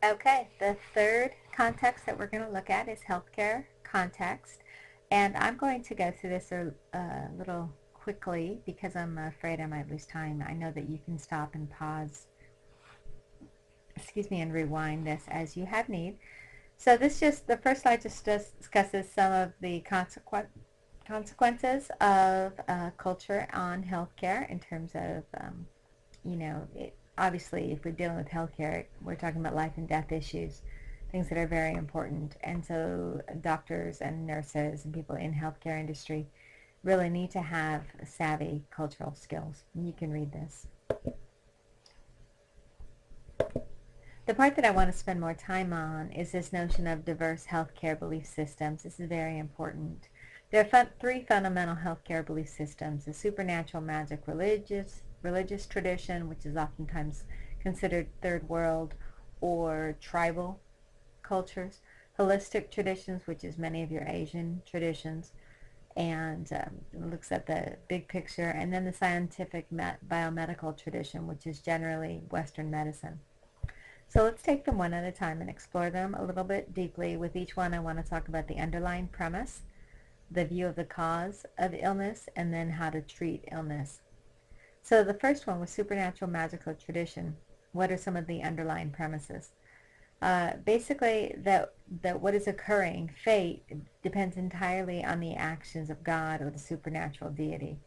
Okay, the third context that we're going to look at is healthcare context. And I'm going to go through this a little quickly because I'm afraid I might lose time. I know that you can stop and pause, excuse me, and rewind this as you have need. So the first slide just discusses some of the consequences of culture on healthcare in terms of, obviously if we're dealing with healthcare, we're talking about life and death issues, things that are very important. And so doctors and nurses and people in healthcare industry really need to have savvy cultural skills. You can read this. The part that I want to spend more time on is this notion of diverse healthcare belief systems. This is very important. There are three fundamental healthcare belief systems: the supernatural, magic, religious tradition, which is oftentimes considered third world or tribal cultures; holistic traditions, which is many of your Asian traditions, and looks at the big picture; and then the scientific biomedical tradition, which is generally Western medicine. So let's take them one at a time and explore them a little bit deeply. With each one, I want to talk about the underlying premise, the view of the cause of illness, and then how to treat illness. So the first one was supernatural magical tradition. What are some of the underlying premises? Basically, that what is occurring, fate, depends entirely on the actions of God or the supernatural deity.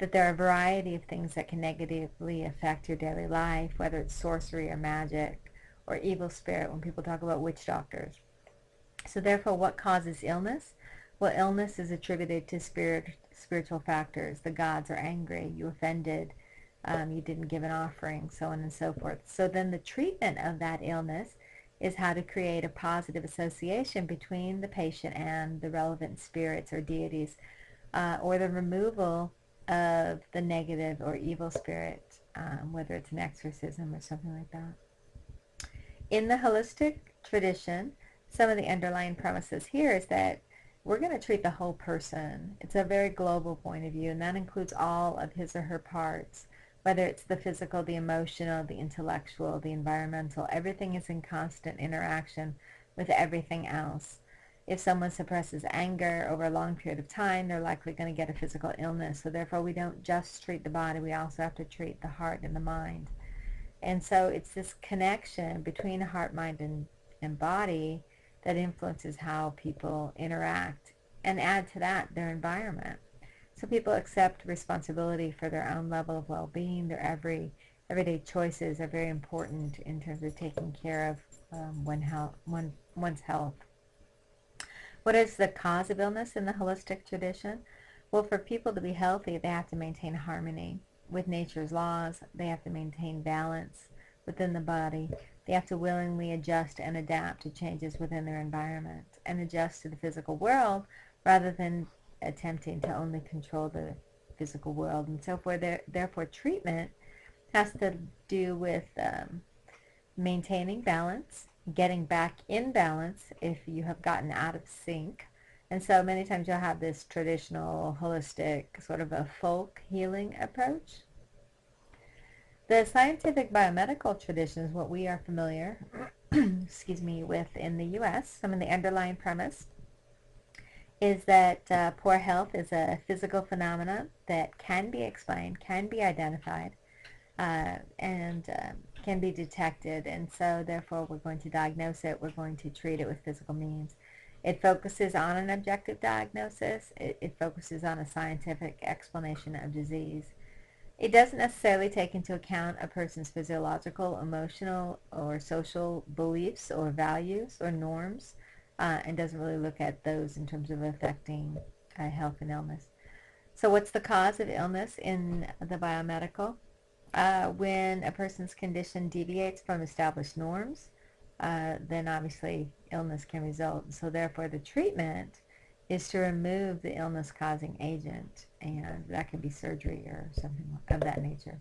That there are a variety of things that can negatively affect your daily life, whether it's sorcery or magic or evil spirit when people talk about witch doctors. So therefore, what causes illness? Well, illness is attributed to spiritual factors. The gods are angry, you offended, you didn't give an offering, so on and so forth. So then the treatment of that illness is how to create a positive association between the patient and the relevant spirits or deities, or the removal of the negative or evil spirit, whether it's an exorcism or something like that. In the holistic tradition, some of the underlying premises here is that we're going to treat the whole person. It's a very global point of view, and that includes all of his or her parts, whether it's the physical, the emotional, the intellectual, the environmental. Everything is in constant interaction with everything else. If someone suppresses anger over a long period of time, they're likely going to get a physical illness. So therefore, we don't just treat the body, we also have to treat the heart and the mind. And so it's this connection between heart, mind, and body that influences how people interact, and add to that their environment. So people accept responsibility for their own level of well-being. Their everyday choices are very important in terms of taking care of one's health. What is the cause of illness in the holistic tradition? Well, for people to be healthy, they have to maintain harmony with nature's laws. They have to maintain balance within the body. They have to willingly adjust and adapt to changes within their environment and adjust to the physical world rather than attempting to only control the physical world. And so therefore, treatment has to do with maintaining balance, getting back in balance if you have gotten out of sync. And so many times you'll have this traditional, holistic, sort of a folk healing approach. The scientific biomedical tradition is what we are familiar excuse me, with in the U.S. Some of the underlying premise is that poor health is a physical phenomenon that can be explained, can be identified, and can be detected, and so therefore we're going to diagnose it, we're going to treat it with physical means. It focuses on an objective diagnosis. It focuses on a scientific explanation of disease. It doesn't necessarily take into account a person's physiological, emotional, or social beliefs or values or norms, and doesn't really look at those in terms of affecting health and illness. So what's the cause of illness in the biomedical? When a person's condition deviates from established norms, then obviously illness can result. So therefore the treatment is to remove the illness-causing agent, and that can be surgery or something of that nature.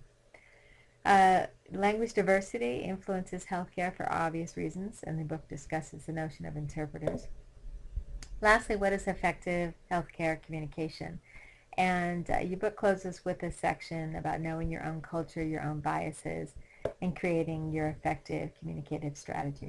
Language diversity influences healthcare for obvious reasons, and the book discusses the notion of interpreters. Lastly, what is effective healthcare communication? And your book closes with a section about knowing your own culture, your own biases, and creating your effective communicative strategy.